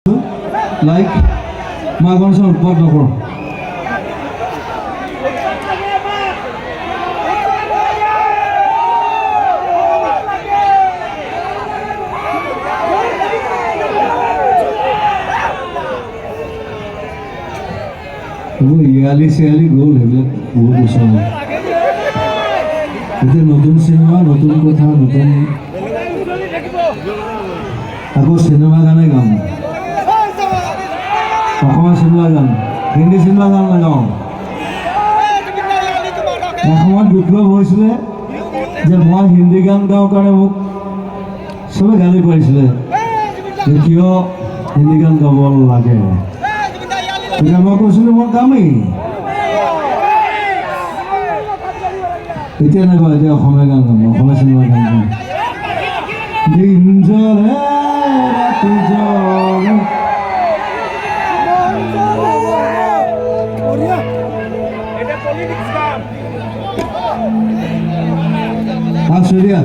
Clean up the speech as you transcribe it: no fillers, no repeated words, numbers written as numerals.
Like মা গণেশৰ উৎপাত নকৰোঁ। ইয়ালি চিয়ালি গ'ল সেইবিলাক বহুত বছৰ হ'ল। এতিয়া নতুন চিনেমা, নতুন কথা, নতুন আকৌ চিনেমা গানে গাম, অসমীয়া চিনেমা গান, হিন্দী চিনেমা গান নাগাওঁ। এসময়ত বিপ্লৱ হৈছিলে যে মই হিন্দী গান গাওঁ কাৰণে মোক চবে গালি পাৰিছিলে যে কিয় হিন্দী গান গাব লাগে। তেতিয়া মই কৈছিলোঁ মই গামেই। এতিয়া নাগাওঁ, এতিয়া অসমীয়া গান গাম, অসমীয়া চিনেমা গান গাম। দিন জলে ৰাতি জলে আছো দিয়া।